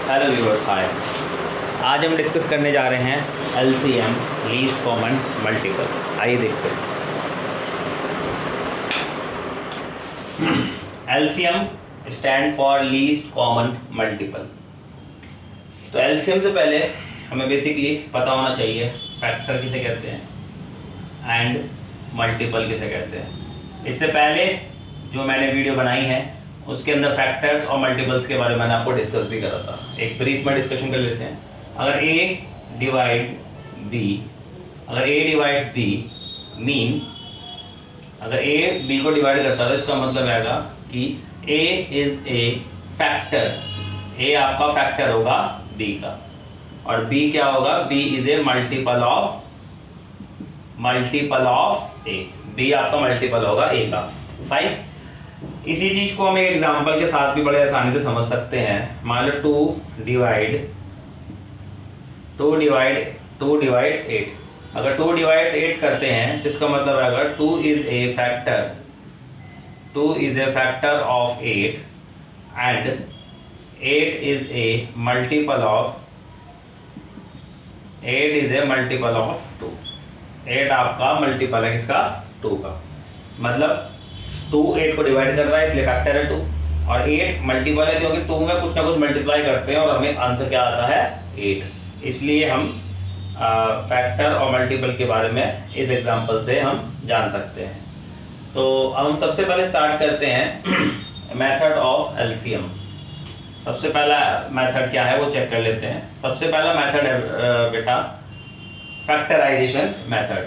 Hello viewers, हाय। आज हम discuss करने जा रहे हैं एलसीएम, लीस्ट कॉमन मल्टीपल। आइए देखते हैं। LCM stand for least common multiple. तो एलसीएम से पहले हमें बेसिकली पता होना चाहिए फैक्टर किसे कहते हैं एंड मल्टीपल किसे कहते हैं। इससे पहले जो मैंने वीडियो बनाई है उसके अंदर फैक्टर्स और मल्टीपल्स के बारे में मैंने आपको डिस्कस भी करा था। एक ब्रीफ में डिस्कशन कर लेते हैं। अगर A डिवाइड B, अगर A डिवाइड्स B मीन अगर A B को डिवाइड करता है तो इसका मतलब आएगा कि A is a factor. A आपका फैक्टर होगा B का, और B क्या होगा? B is a multiple of A। B आपका मल्टीपल होगा A का। फाइन। इसी चीज को हम एक एग्जांपल के साथ भी बड़े आसानी से समझ सकते हैं। मान लो 2 डिवाइड्स 8। अगर 2 डिवाइड्स 8 करते हैं तो इसका मतलब है अगर 2 is a factor of 8 and 8 is a multiple of 2। 8 आपका मल्टीपल है किसका? 2 का। मतलब 2 8 को डिवाइड कर रहा है इसलिए फैक्टर है 2, और 8 मल्टीपल है क्योंकि 2 में कुछ ना कुछ मल्टीप्लाई करते हैं और हमें आंसर क्या आता है? 8। इसलिए हम फैक्टर और मल्टीपल के बारे में इस एग्जांपल से हम जान सकते हैं। तो हम सबसे पहले स्टार्ट करते हैं मेथड ऑफ एलसीएम। सबसे पहला मेथड क्या है वो चेक कर लेते हैं। सबसे पहला मेथड है बेटा फैक्टराइजेशन मेथड।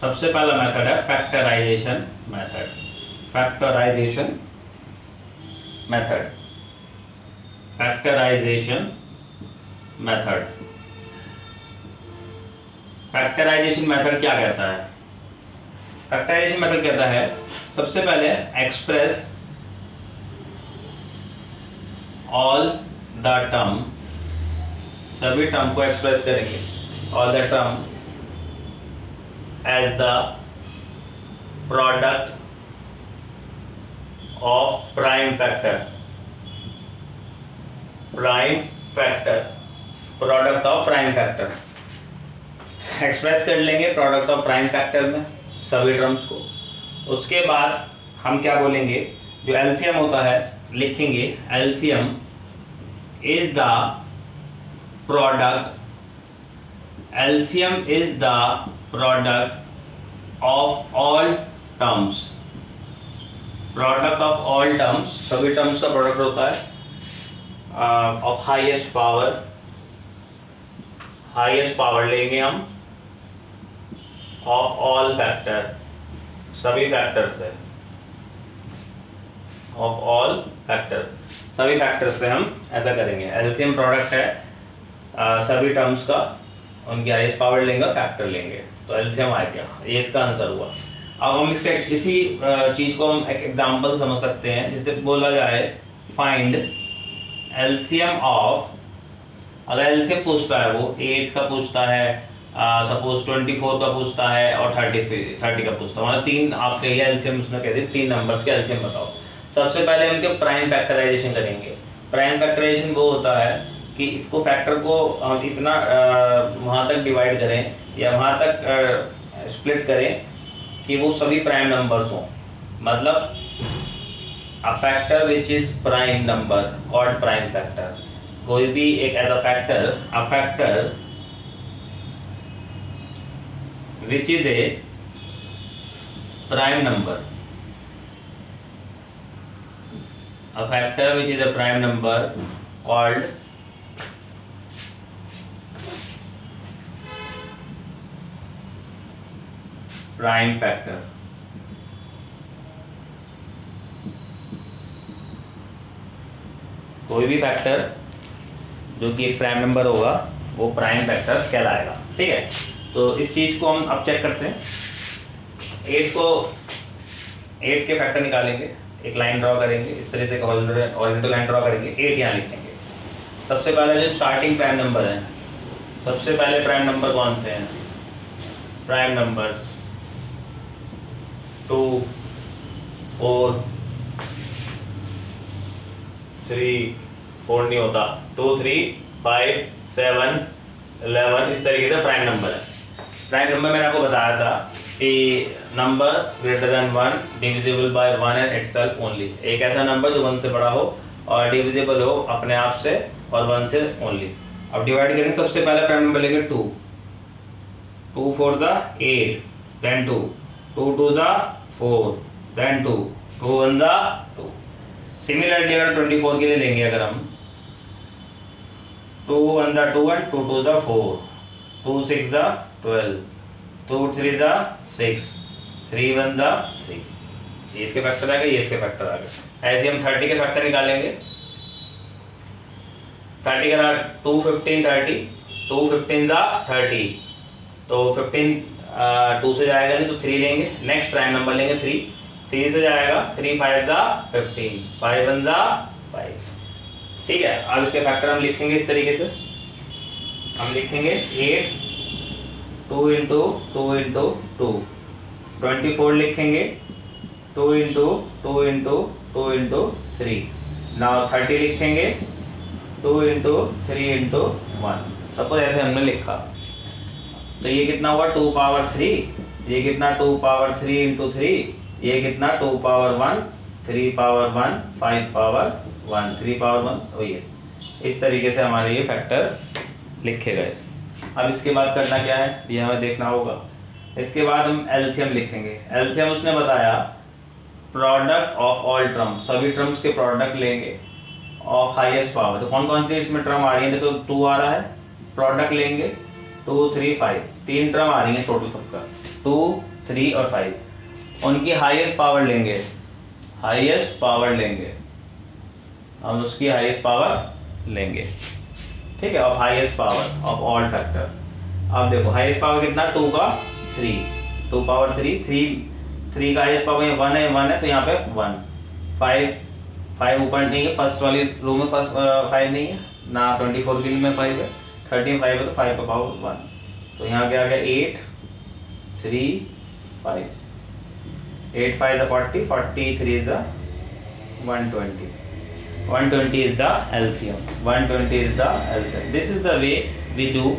सबसे पहला मेथड है फैक्टराइजेशन मेथड। फैक्टराइजेशन मेथड क्या कहता है? फैक्टराइजेशन मेथड कहता है सबसे पहले एक्सप्रेस ऑल द टर्म, सभी टर्म को एक्सप्रेस करेंगे। All the term as the product of prime factor. Product of prime factor express कर लेंगे प्रोडक्ट ऑफ प्राइम फैक्टर में सभी टर्म्स को। उसके बाद हम क्या बोलेंगे? जो एलसीएम होता है लिखेंगे LCM is the product of all terms. Product of all terms, सभी टर्म्स का प्रोडक्ट होता है ऑफ हाईएस्ट पावर लेंगे हम ऑफ ऑल फैक्टर, सभी फैक्टर से, ऑफ ऑल फैक्टर्स, सभी फैक्टर्स से हम ऐसा करेंगे। एलसीएम प्रोडक्ट है सभी टर्म्स का, उनकी हाईएस्ट पावर लेंगे, फैक्टर लेंगे, तो एलसीएम आ गया। ये इसका आंसर हुआ। अब हम इसके इसी चीज़ को हम एक एग्जांपल समझ सकते हैं, जिससे बोला जाए फाइंड एलसीएम ऑफ। अगर एलसीएम पूछता है वो 8 का पूछता है, सपोज 24 का पूछता है और 30 का पूछता है, मतलब 3 आपके ये एलसीएम उसने कह दी 3 नंबर्स के एलसीएम बताओ। सबसे पहले हम इनके प्राइम फैक्टराइजेशन करेंगे। प्राइम फैक्टराइजेशन वो होता है कि इसको फैक्टर को हम इतना वहाँ तक डिवाइड करें या वहाँ तक स्प्लिट करें कि वो सभी प्राइम नंबर्स हों। मतलब a factor which is prime number called prime factor. कोई भी एक as a factor which is a prime number, a factor which is a prime number called prime factor। कोई भी फैक्टर जो कि एक प्राइम नंबर होगा वो प्राइम फैक्टर कहलाएगा। ठीक है, तो इस चीज को हम अब चेक करते हैं। 8 के फैक्टर निकालेंगे, एक लाइन ड्रॉ करेंगे, इस तरह से हॉरिजॉन्टल लाइन ड्रॉ करेंगे, 8 यहाँ लिखेंगे। सबसे पहले जो स्टार्टिंग प्राइम नंबर है, सबसे पहले प्राइम नंबर कौन से हैं? प्राइम नंबर्स 2, 4, 3, 4 नहीं होता, 2 3 5 7 11 इस तरीके से प्राइम नंबर है। प्राइम नंबर मैंने आपको बताया था कि number greater than 1 divisible by 1 and itself only. एक ऐसा नंबर जो 1 से बड़ा हो और डिविजिबल हो अपने आप से और 1 से ओनली। अब डिवाइड करेंगे, सबसे पहले प्राइम नंबर लेंगे 2, 2 4 the 8, then 2, 2 2 the 4, then 2, 2 1 the 2। Similarly अगर 24 के लिए लेंगे, अगर हम 2 1 the 2 and 2 2 the 4, 2 6 the 12, 2 3 the 6, 3 1 the 3। ये इसके फैक्टर आ गए, ये इसके फैक्टर आ गए। ऐसे हम 30 के फैक्टर निकालेंगे। 30 का 2 15 30, 2 15 द 30, तो 15 2 से जाएगा नहीं तो 3 लेंगे। नेक्स्ट प्राइम नंबर लेंगे 3 से जाएगा, 3 5 द 15, 5 1 द 5। ठीक है, अब इसके फैक्टर हम लिखेंगे इस तरीके से। हम लिखेंगे 8 2 इंटू 2 इंटू 2, 24 लिखेंगे 2 इंटू 2 इंटू 2 इंटू 3। नाउ 30 लिखेंगे 2 इंटू 3 इंटू 1। सपोज ऐसे हमने लिखा, तो ये कितना हुआ 2 पावर 3, ये कितना 2 पावर 3 इंटू 3, ये कितना 2 पावर 1, 3 पावर 1, 5 पावर 1, 3 पावर 1, वही है। इस तरीके से हमारे ये फैक्टर लिखे गए। अब इसके बाद करना क्या है, ये हमें देखना होगा। इसके बाद हम एलसीएम लिखेंगे। एलसीएम उसने बताया प्रोडक्ट ऑफ ऑल टर्म, सभी टर्म्स के प्रोडक्ट लेंगे ऑफ हाईएस्ट पावर। तो कौन कौन सी इसमें टर्म आ रही है, देखो 2 आ रहा है, प्रोडक्ट लेंगे 2 3 5, 3 टर्म आ रही है टोटल सबका, 2 3 और 5। उनकी हाईएस्ट पावर लेंगे, हाईएस्ट पावर लेंगे हम, उसकी हाईएस्ट पावर लेंगे। ठीक है, of highest power of all factor. अब देखो हाईएस्ट पावर कितना, 2 का 3, 2 पावर 3, 3 का हाईएस्ट पावर 1 है तो यहाँ पे 1, 5 ऊपर नहीं है, फर्स्ट वाली रो में फर्स्ट 5 नहीं है ना, 24 के लिए में 5 है, 13 5 है तो 5 का पावर 1, तो यहाँ क्या आ गया 8 3 5, 8 5 is 40, 43 is the 120, 120 is the LCM, 120 is the LCM. This is the way we do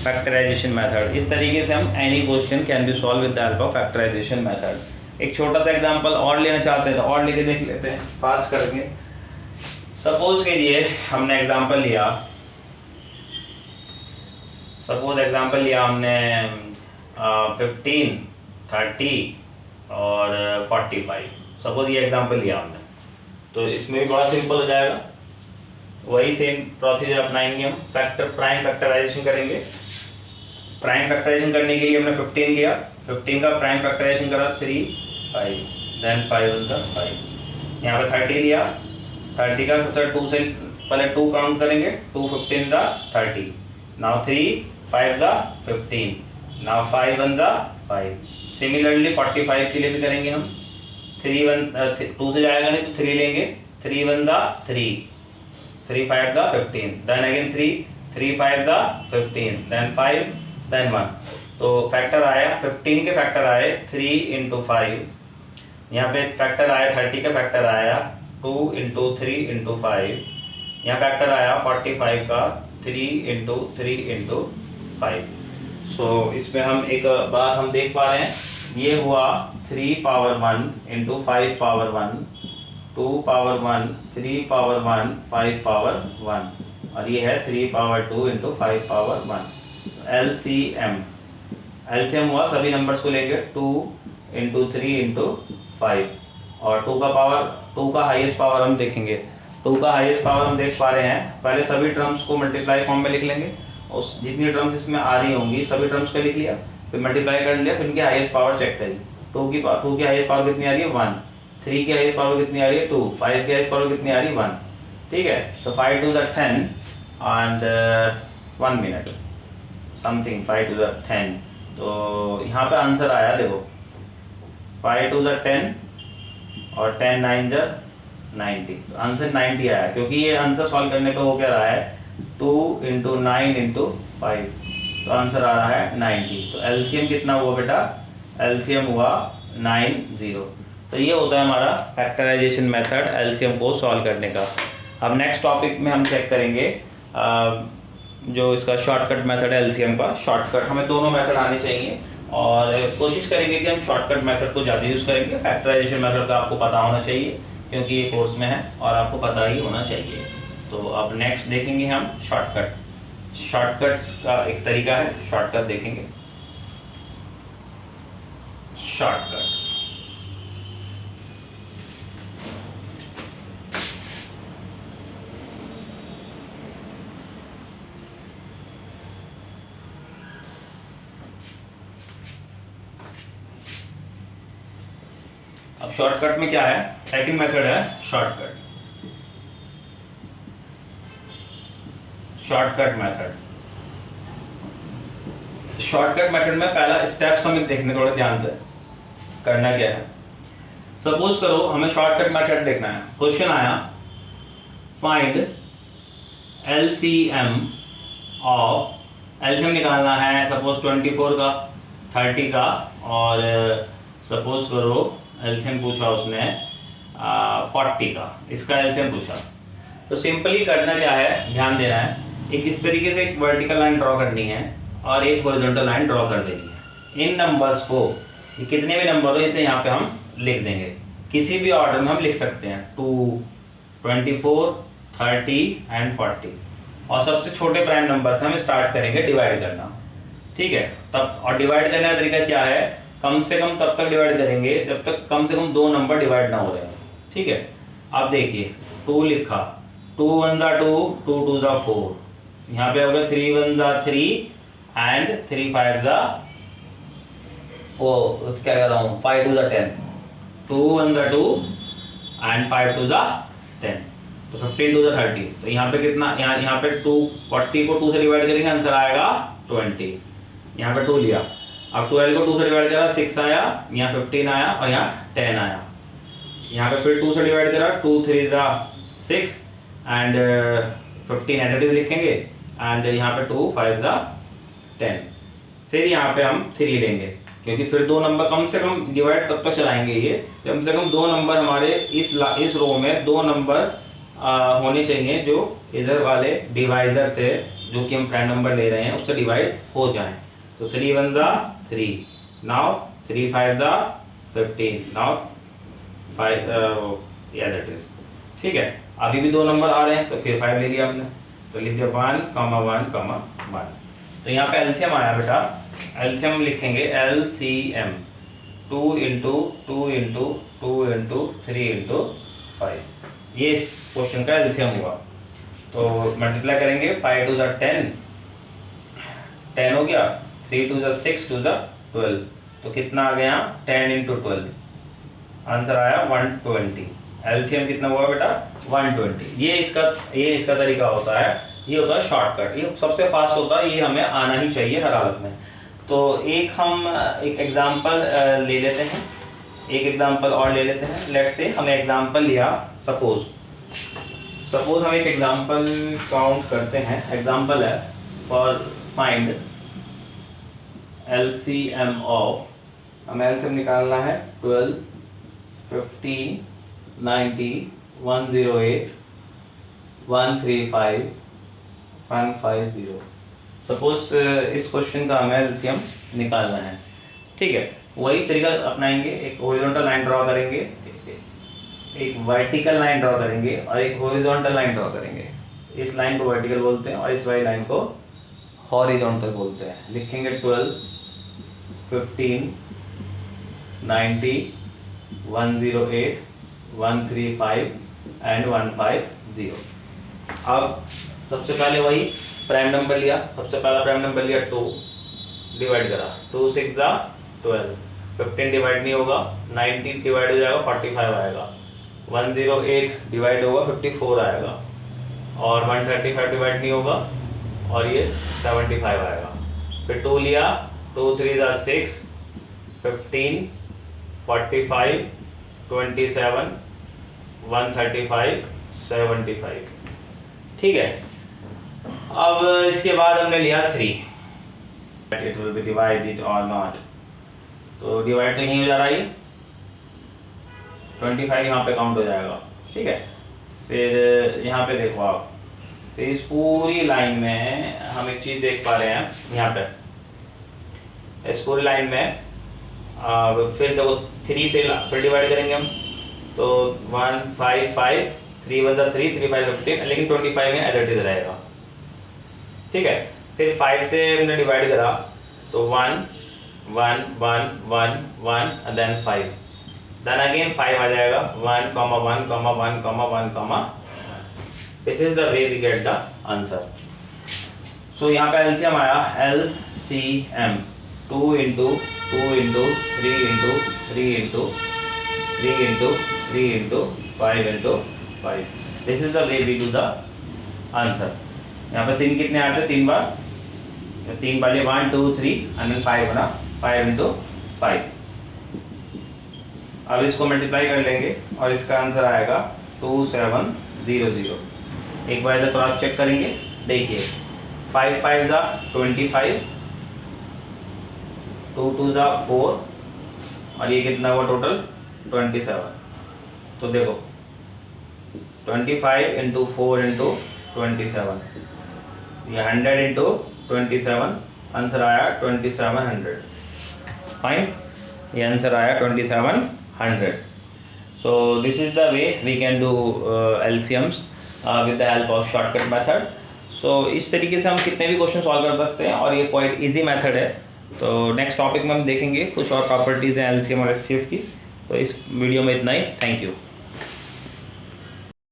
factorization method. इस तरीके से हम any question can be solved with the help of factorization method. एक छोटा सा एग्जांपल और लेना चाहते हैं तो और लेके देख लेते हैं फास्ट करके। सपोज कीजिए हमने एग्जांपल लिया, सपोज एग्जांपल लिया हमने 15 30 और 45, सपोज ये एग्जांपल लिया हमने, तो इसमें भी बड़ा सिंपल हो जाएगा। वही सेम प्रोसीजर अपनाएंगे हम, प्राइम फैक्टराइजेशन करेंगे। प्राइम फैक्टराइजेशन करने के लिए हमने 15 लिया, 15 का प्राइम फैक्टराइजेशन करा 3 5, देन 5 1 5। यहाँ पे 30 लिया, 30 का सबसे 2 से पहले 2 काउंट करेंगे, 2 15 the 30, now 3 5 the 15, now 5 1 the 5। Similarly 45 के लिए भी करेंगे हम, 3 1 2 से जाएगा नहीं तो 3 लेंगे, 3 1 the 3, 3 5 the 15, then again 3 5 the 15, then 5 then 1। तो फैक्टर आया 15 के फैक्टर आए 3 इंटू 5, यहाँ पे फैक्टर आया 30 का फैक्टर आया 2 इंटू 3 इंटू 5, यहाँ फैक्टर आया 45 का 3 इंटू 3 इंटू 5। सो इसमें हम एक बात हम देख पा रहे हैं, ये हुआ 3 power 1 into 5 power 1, 2 power 1, 3 power 1, 5 power 1, और ये है 3 power 2 into 5 power 1। LCM, LCM हुआ सभी नंबर्स को लेंगे 2 इंटू 3 इंटू 5, और 2 का पावर 2 का हाईएस्ट पावर हम देखेंगे। 2 का हाईएस्ट पावर हम देख पा रहे हैं, पहले सभी टर्म्स को मल्टीप्लाई फॉर्म में लिख लेंगे, और जितनी टर्म्स इसमें आ रही होंगी सभी टर्म्स को लिख लिया, फिर मल्टीप्लाई कर लिया, फिर इनकी हाईएस्ट पावर चेक करी। 2 की हाईएस्ट पावर कितनी आ रही है 1, 3 की हाईएस्ट पावर कितनी आ रही है 2, 5 की हाईएस्ट पावर कितनी आ रही है 1। ठीक है, सो 5 to the 10 and 1 minute something, 5 to the 10। तो यहाँ पे आंसर आया देखो 5 to the 10 और 10 9 the 90, तो आंसर 90 आया, क्योंकि ये आंसर सॉल्व करने पे हो क्या रहा है 2 इंटू 9 इंटू 5, तो आंसर आ रहा है 90। तो एलसीएम कितना हुआ बेटा, एलसीएम हुआ 90। तो ये होता है हमारा फैक्टराइजेशन मेथड एलसीएम को सॉल्व करने का। अब नेक्स्ट टॉपिक में हम चेक करेंगे जो इसका शॉर्टकट मेथड है एलसीएम का। शॉर्टकट हमें दोनों मेथड आने चाहिए और कोशिश करेंगे कि हम शॉर्टकट मेथड को ज़्यादा यूज़ करेंगे। फैक्टराइजेशन मेथड का आपको पता होना चाहिए क्योंकि ये कोर्स में है और आपको पता ही होना चाहिए। तो अब नेक्स्ट देखेंगे हम शॉर्टकट। शॉर्टकट्स का एक तरीका है, शॉर्टकट देखेंगे। शॉर्टकट अब शॉर्टकट में क्या है, सेकंड मेथड है शॉर्टकट। शॉर्टकट मेथड में पहला स्टेप्स हमें देखने थोड़े ध्यान से। करना क्या है, सपोज करो हमें शॉर्टकट मेथड देखना है। क्वेश्चन आया फाइंड एलसीएम ऑफ, एलसीएम निकालना है सपोज 24 का, 30 का, और सपोज करो एलसीएम पूछा उसने 40 का, इसका एलसीएम पूछा। तो सिंपली करना क्या है, ध्यान देना है, एक इस तरीके से एक वर्टिकल लाइन ड्रॉ करनी है और एक हॉरिजॉन्टल लाइन ड्रॉ कर देनी है। इन नंबर्स को, ये कितने भी नंबर हो इसे यहाँ पे हम लिख देंगे, किसी भी ऑर्डर में हम लिख सकते हैं, 2, 24, 30 एंड 40। और सबसे छोटे प्राइम नंबर से हम स्टार्ट करेंगे डिवाइड करना, ठीक है। तब और डिवाइड करने का तरीका क्या है, कम से कम तब तक डिवाइड करेंगे जब तक कम से कम 2 नंबर डिवाइड ना हो रहे हैं, ठीक है। अब देखिए 2 लिखा, 2 1 ज़ा 2, 2 2 ज़ा 4, यहाँ पे हो गया 3 1 ज़ा 3 एंड 3 5 ज़ा, वो क्या कह रहा हूँ, 5 2 ज़ा 10, 2 1 ज़ा 2 एंड 5 2 ज़ा 10, तो 15 2 ज़ा 30। तो यहाँ पे कितना, यहाँ पे 240 को 2 से डिवाइड करेंगे, आंसर आएगा 20। यहाँ पे 2 लिया, अब 12 को 2 से डिवाइड करा, 6 आया, यहाँ 15 आया और यहाँ 10 आया। यहाँ पे फिर 2 से डिवाइड करा, 2 3 ज़ा 6 एंड 15 एज इट इज लिखेंगे, एंड यहाँ पे 2 5 ज़ा 10। फिर यहाँ पे हम 3 लेंगे क्योंकि फिर 2 नंबर कम से कम डिवाइड तब तक चलाएंगे ये, कम से कम 2 नंबर हमारे इस रो में 2 नंबर होने चाहिए जो इधर वाले डिवाइजर से, जो कि हम प्राइम नंबर ले रहे हैं, उससे डिवाइड हो जाए। तो 3 1 ज़ा 3, नाउ 3 5 ज़ा 15, नाउ 5 एज इट इज, ठीक है। अभी भी 2 नंबर आ रहे हैं तो फिर 5 ले लिया हमने, तो लिख दिया 1, 1, 1। तो यहाँ पे एलसीएम आया बेटा, एलसीएम लिखेंगे एलसीएम 2 × 2 × 2 × 3 × 5, ये इस क्वेश्चन का एलसीएम हुआ। तो मल्टीप्लाई करेंगे, 5 2 ज़ा 10, 10 हो गया, 3 2 ज़ा 6, 2 ज़ा 12, तो कितना आ गया 10 × 12, आंसर आया 120। एलसीएम कितना हुआ बेटा 120। ये इसका तरीका होता है, ये होता है शॉर्टकट, ये सबसे फास्ट होता है, ये हमें आना ही चाहिए हर हालत में। तो हम एक एग्जांपल ले लेते हैं, एक एग्जांपल और ले लेते हैं। लेट्स से हमें एग्जांपल लिया, सपोज हम एक एग्जांपल काउंट करते हैं। एग्जांपल है फॉर फाइंड एलसीएम ऑफ, हमें एलसीएम निकालना है 12, 15, 90, 108, 135, 150। सपोज इस क्वेश्चन का हमें एलसीएम निकालना है, ठीक है। वही तरीका अपनाएंगे, एक हॉरिजॉन्टल लाइन ड्रॉ करेंगे, एक वर्टिकल लाइन ड्रॉ करेंगे और एक हॉरिजॉन्टल लाइन ड्रॉ करेंगे। इस लाइन को वर्टिकल बोलते हैं और इस वाली लाइन को हॉरिजॉन्टल बोलते हैं। लिखेंगे 12, 15, 90, 108, 135 एंड 150। अब सबसे पहले वही प्राइम नंबर लिया, सबसे पहला प्राइम नंबर लिया 2, डिवाइड करा, 2 6 ज़ा 12, 15 डिवाइड नहीं होगा, 90 डिवाइड हो जाएगा 45 आएगा, 108 डिवाइड होगा 54 आएगा, और 135 डिवाइड नहीं होगा और ये 75 आएगा। फिर 2 लिया, 2 3 ज़ा 6, 15, 45, 27, 135, 75, ठीक है। अब इसके बाद हमने लिया 3, इट विल बी डिवाइडेड और नॉट, तो डिवाइड तो यहीं हो जा रहा है, 25 यहाँ पे काउंट हो जाएगा, ठीक है। फिर यहाँ पे देखो आप, फिर इस पूरी लाइन में हम एक चीज़ देख पा रहे हैं यहाँ पे, इस पूरी लाइन में फिर देखो 3 फिर डिवाइड करेंगे हम, तो 1 5 5 3 1 3 3 5 15, लेकिन 25 में एज इट इज रहेगा, ठीक है। फिर 5 से हमने डिवाइड करा तो 1 1 1 1 1 एंड देन 5, देन अगेन 5 आ जाएगा 1 1 1 1 1। This is the way we get the answer. So यहाँ पे एलसीएम आया LCM 2 into 2 into 3 into 3 into 3 into 3 into 5 into 5। This is the way we do the answer. यहाँ पे 3 कितने आते हैं, 3 बार, 3 बार 1 2 3 एंड देन 5 बना, 5 इंटू 5। अब इसको मल्टीप्लाई कर लेंगे और इसका आंसर आएगा 2700। एक बार इधर क्रॉस चेक करेंगे, देखिए 5 5 जा 25, 2 2 जा 4 और ये कितना हुआ टोटल 27। तो देखो 25 इंटू 4 इंटू 27, ये 100 इंटू 27, आंसर आया 2700। फाइन, ये आंसर आया 2700। So this is the way we can do LCMs with the help of shortcut method. So इस तरीके से हम कितने भी क्वेश्चन सॉल्व कर सकते हैं और ये क्वाइट इजी मेथड है। तो नेक्स्ट टॉपिक में हम देखेंगे कुछ और प्रॉपर्टीज़ हैं LCM और HCF की। तो इस वीडियो में इतना ही, थैंक यू।